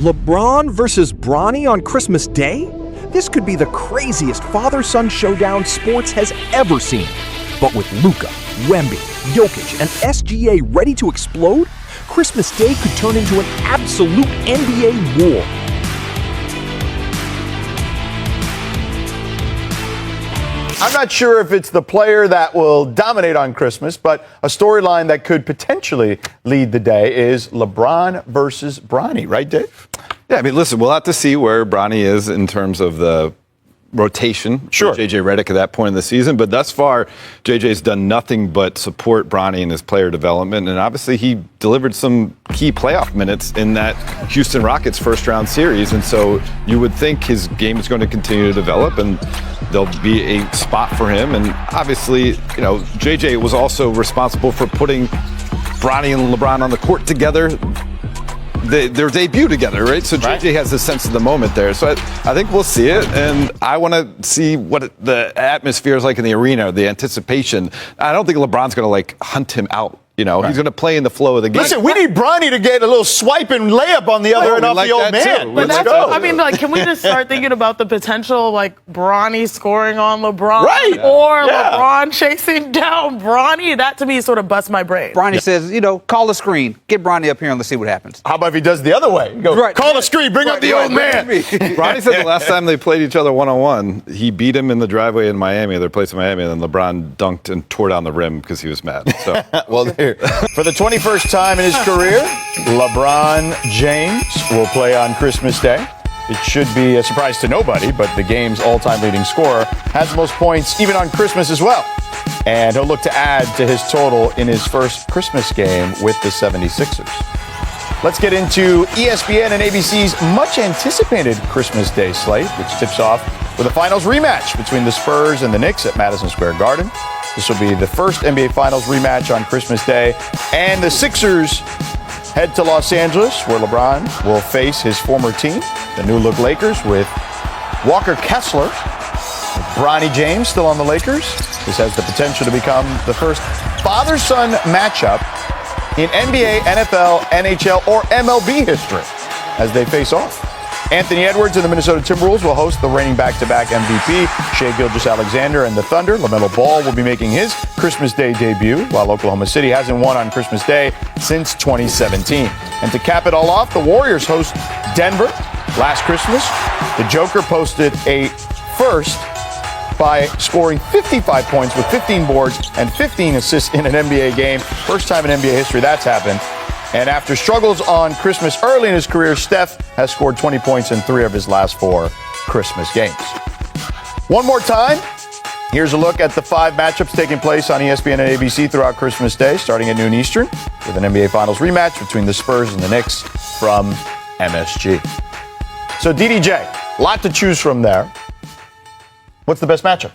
LeBron versus Bronny on Christmas Day? This could be the craziest father-son showdown sports has ever seen. But with Luka, Wemby, Jokic, and SGA ready to explode, Christmas Day could turn into an absolute NBA war. I'm not sure if it's the player that will dominate on Christmas, but a storyline that could potentially lead the day is LeBron versus Bronny, right, Dave? Yeah, I mean, listen, we'll have to see where Bronny is in terms of the rotation. Sure. J.J. Redick at that point in the season. But thus far, J.J.'s done nothing but support Bronny in his player development. And obviously, he delivered some key playoff minutes in that Houston Rockets first-round series. And so you would think his game is going to continue to develop and there'll be a spot for him. And obviously, you know, J.J. was also responsible for putting Bronny and LeBron on the court together. Their debut together, right? So JJ has a sense of the moment there. So I think we'll see it, and I want to see what the atmosphere is like in the arena, the anticipation. I don't think LeBron's going to like hunt him out. You know, he's going to play in the flow of the game. Listen, we need Bronny to get a little swipe and layup on the other end off the old man. But Let's go. I mean, like, can we just start thinking about the potential, like, Bronny scoring on LeBron? Right. Or LeBron chasing down Bronny? That, to me, sort of busts my brain. Bronny says, you know, call the screen. Get Bronny up here and let's see what happens. How about if he does the other way? Go, call the screen, bring up the old man. Bronny said the last time they played each other one-on-one, he beat him in the driveway in Miami, their place in Miami, and then LeBron dunked and tore down the rim because he was mad. So, well, there. For the 21st time in his career, LeBron James will play on Christmas Day. It should be a surprise to nobody, but the game's all-time leading scorer has the most points even on Christmas as well. And he'll look to add to his total in his first Christmas game with the 76ers. Let's get into ESPN and ABC's much-anticipated Christmas Day slate, which tips off with a finals rematch between the Spurs and the Knicks at Madison Square Garden. This will be the first NBA Finals rematch on Christmas Day. And the Sixers head to Los Angeles, where LeBron will face his former team, the new look Lakers, with Walker Kessler, with Bronny James still on the Lakers. This has the potential to become the first father-son matchup in NBA, NFL, NHL, or MLB history as they face off. Anthony Edwards and the Minnesota Timberwolves will host the reigning back-to-back MVP, Shai Gilgeous-Alexander, and the Thunder. LaMelo Ball will be making his Christmas Day debut, while Oklahoma City hasn't won on Christmas Day since 2017. And to cap it all off, the Warriors host Denver. Last Christmas, the Joker posted a first by scoring 55 points with 15 boards and 15 assists in an NBA game. First time in NBA history that's happened. And after struggles on Christmas early in his career, Steph has scored 20 points in 3 of his last 4 Christmas games. One more time, here's a look at the 5 matchups taking place on ESPN and ABC throughout Christmas Day, starting at noon Eastern, with an NBA Finals rematch between the Spurs and the Knicks from MSG. So, DDJ, a lot to choose from there. What's the best matchup?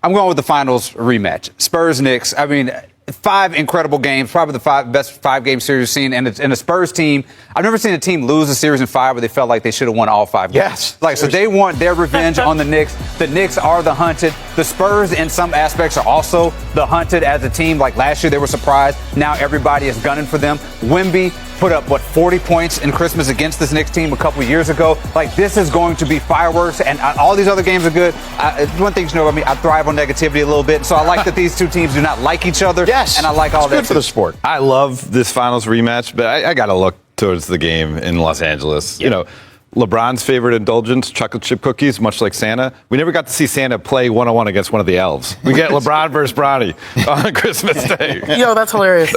I'm going with the finals rematch. Spurs-Knicks. I mean, 5 incredible games, probably the best 5-game series we've seen. And a Spurs team, I've never seen a team lose a series in 5 where they felt like they should have won all 5 games. Yes. So they want their revenge on the Knicks. The Knicks are the hunted. The Spurs, in some aspects, are also the hunted as a team. Like last year, they were surprised. Now everybody is gunning for them. Wemby put up, 40 points in Christmas against this Knicks team a couple years ago. Like, this is going to be fireworks, and all these other games are good. One thing you know about me, I thrive on negativity a little bit, so I like that these two teams do not like each other. Yes. And I like all that. Good for the sport. I love this finals rematch, but I got to look towards the game in Los Angeles. Yeah. You know, LeBron's favorite indulgence, chocolate chip cookies, much like Santa. We never got to see Santa play one-on-one against one of the elves. We get LeBron versus Bronny on Christmas Day. Yo, that's hilarious.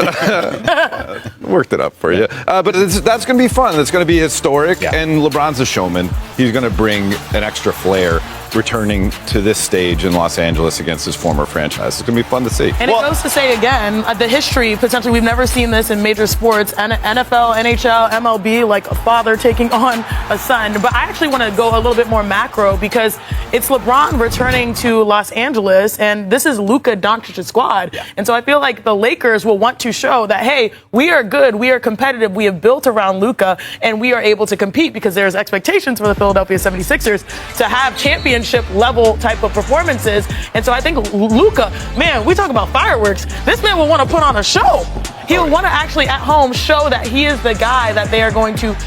Worked it up for you. But that's going to be fun. It's going to be historic, and LeBron's a showman. He's going to bring an extra flair returning to this stage in Los Angeles against his former franchise. It's going to be fun to see. And it goes to say again, the history, potentially, we've never seen this in major sports, NFL, NHL, MLB, like a father taking on a son. But I actually want to go a little bit more macro because it's LeBron returning to Los Angeles, and this is Luka Doncic's squad. Yeah. And so I feel like the Lakers will want to show that, hey, we are good, we are competitive, we have built around Luka, and we are able to compete because there's expectations for the Philadelphia 76ers to have championship level type of performances. And so I think Luka, man, we talk about fireworks. This man will want to put on a show. He will want to actually at home show that he is the guy that they are going to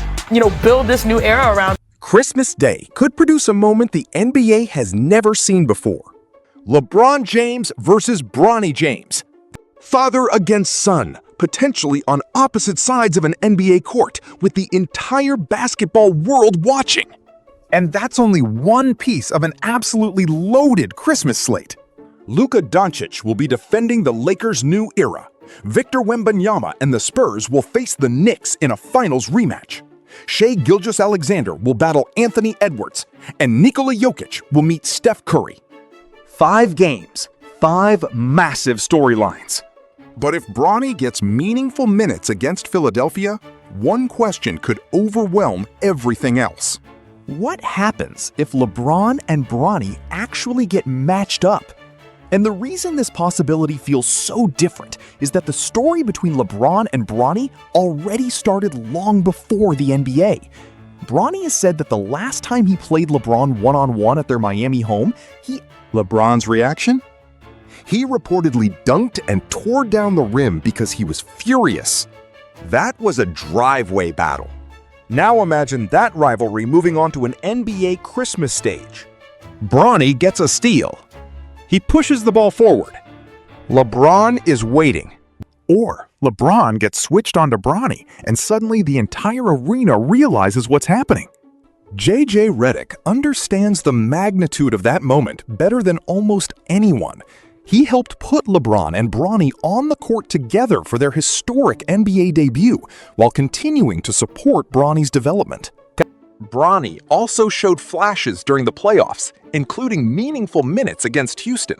build this new era around. Christmas Day could produce a moment the NBA has never seen before. LeBron James versus Bronny James. Father against son, potentially on opposite sides of an NBA court, with the entire basketball world watching. And that's only one piece of an absolutely loaded Christmas slate. Luka Doncic will be defending the Lakers' new era. Victor Wembanyama and the Spurs will face the Knicks in a finals rematch. Shai Gilgeous-Alexander will battle Anthony Edwards, and Nikola Jokic will meet Steph Curry. 5 games, 5 massive storylines. But if Bronny gets meaningful minutes against Philadelphia, one question could overwhelm everything else. What happens if LeBron and Bronny actually get matched up? And the reason this possibility feels so different is that the story between LeBron and Bronny already started long before the NBA. Bronny has said that the last time he played LeBron one-on-one at their Miami home, LeBron's reaction? he reportedly dunked and tore down the rim because he was furious. That was a driveway battle. Now imagine that rivalry moving on to an NBA Christmas stage. Bronny gets a steal. He pushes the ball forward. LeBron is waiting. Or LeBron gets switched onto Bronny, and suddenly the entire arena realizes what's happening. JJ Redick understands the magnitude of that moment better than almost anyone. He helped put LeBron and Bronny on the court together for their historic NBA debut, while continuing to support Bronny's development. Bronny also showed flashes during the playoffs, including meaningful minutes against Houston.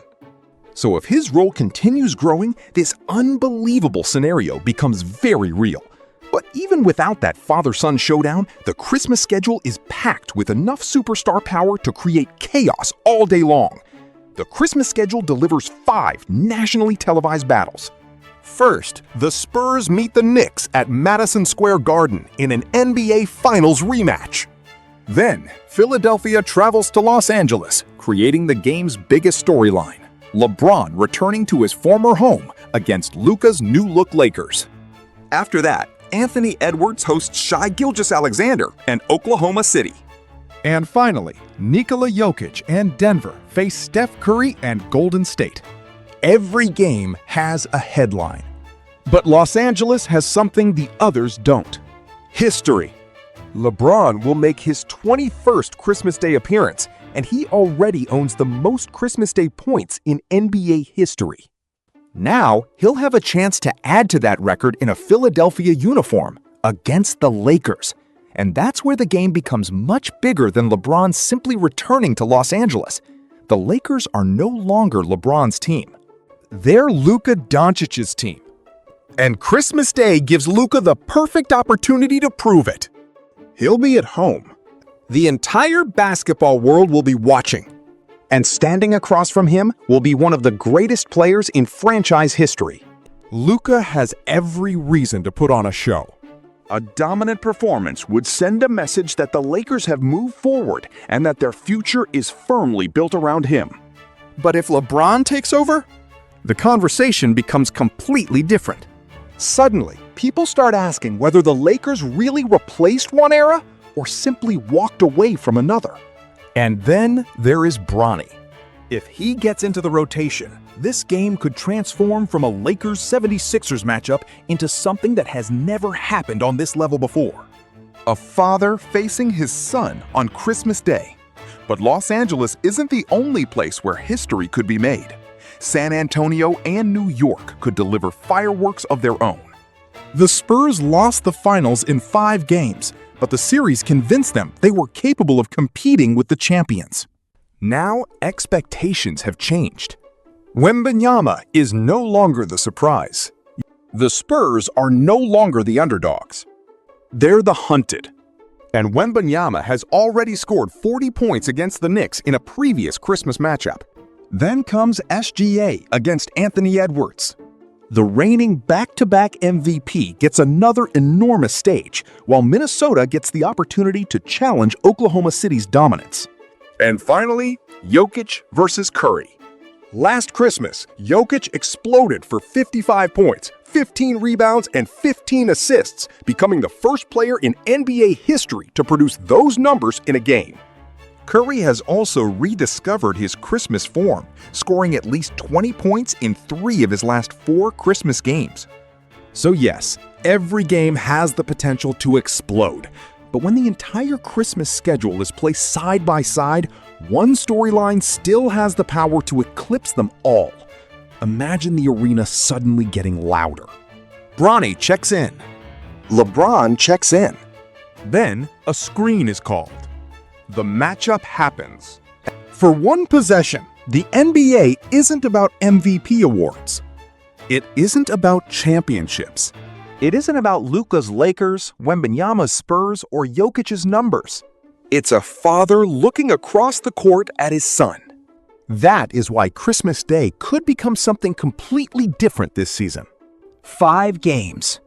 So if his role continues growing, this unbelievable scenario becomes very real. But even without that father-son showdown, the Christmas schedule is packed with enough superstar power to create chaos all day long. The Christmas schedule delivers 5 nationally televised battles. First, the Spurs meet the Knicks at Madison Square Garden in an NBA Finals rematch. Then, Philadelphia travels to Los Angeles, creating the game's biggest storyline: LeBron returning to his former home against Luka's new-look Lakers. After that, Anthony Edwards hosts Shai Gilgeous-Alexander and Oklahoma City. And finally, Nikola Jokic and Denver face Steph Curry and Golden State. Every game has a headline. But Los Angeles has something the others don't: history. LeBron will make his 21st Christmas Day appearance, and he already owns the most Christmas Day points in NBA history. Now, he'll have a chance to add to that record in a Philadelphia uniform against the Lakers. And that's where the game becomes much bigger than LeBron simply returning to Los Angeles. The Lakers are no longer LeBron's team. They're Luka Doncic's team. And Christmas Day gives Luka the perfect opportunity to prove it. He'll be at home. The entire basketball world will be watching. And standing across from him will be one of the greatest players in franchise history. Luka has every reason to put on a show. A dominant performance would send a message that the Lakers have moved forward and that their future is firmly built around him. But if LeBron takes over, the conversation becomes completely different. Suddenly, people start asking whether the Lakers really replaced one era or simply walked away from another. And then there is Bronny. If he gets into the rotation, this game could transform from a Lakers-76ers matchup into something that has never happened on this level before. A father facing his son on Christmas Day. But Los Angeles isn't the only place where history could be made. San Antonio and New York could deliver fireworks of their own. The Spurs lost the finals in 5 games, but the series convinced them they were capable of competing with the champions. Now, expectations have changed. Wembanyama is no longer the surprise. The Spurs are no longer the underdogs. They're the hunted. And Wembanyama has already scored 40 points against the Knicks in a previous Christmas matchup. Then comes SGA against Anthony Edwards. The reigning back-to-back MVP gets another enormous stage, while Minnesota gets the opportunity to challenge Oklahoma City's dominance. And finally, Jokic versus Curry. Last Christmas, Jokic exploded for 55 points, 15 rebounds, and 15 assists, becoming the first player in NBA history to produce those numbers in a game. Curry has also rediscovered his Christmas form, scoring at least 20 points in 3 of his last 4 Christmas games. So yes, every game has the potential to explode. But when the entire Christmas schedule is placed side by side, one storyline still has the power to eclipse them all. Imagine the arena suddenly getting louder. Bronny checks in. LeBron checks in. Then a screen is called. The matchup happens. For one possession, the NBA isn't about MVP awards. It isn't about championships. It isn't about Luka's Lakers, Wembanyama's Spurs, or Jokic's numbers. It's a father looking across the court at his son. That is why Christmas Day could become something completely different this season. 5 games,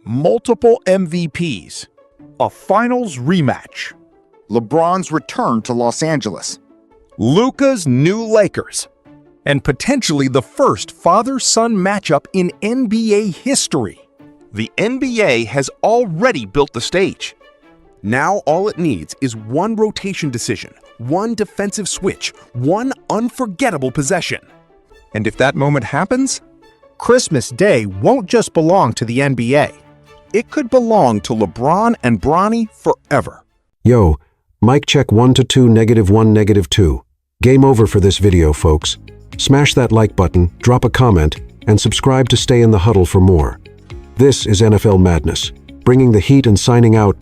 multiple MVPs, a finals rematch, LeBron's return to Los Angeles, Luka's new Lakers, and potentially the first father-son matchup in NBA history. The NBA has already built the stage. Now all it needs is one rotation decision, one defensive switch, one unforgettable possession. And if that moment happens, Christmas Day won't just belong to the NBA. It could belong to LeBron and Bronny forever. Yo, mic check 1 to 2, -1, -2. Game over for this video, folks. Smash that like button, drop a comment, and subscribe to stay in the huddle for more. This is NFL Madness, bringing the heat and signing out.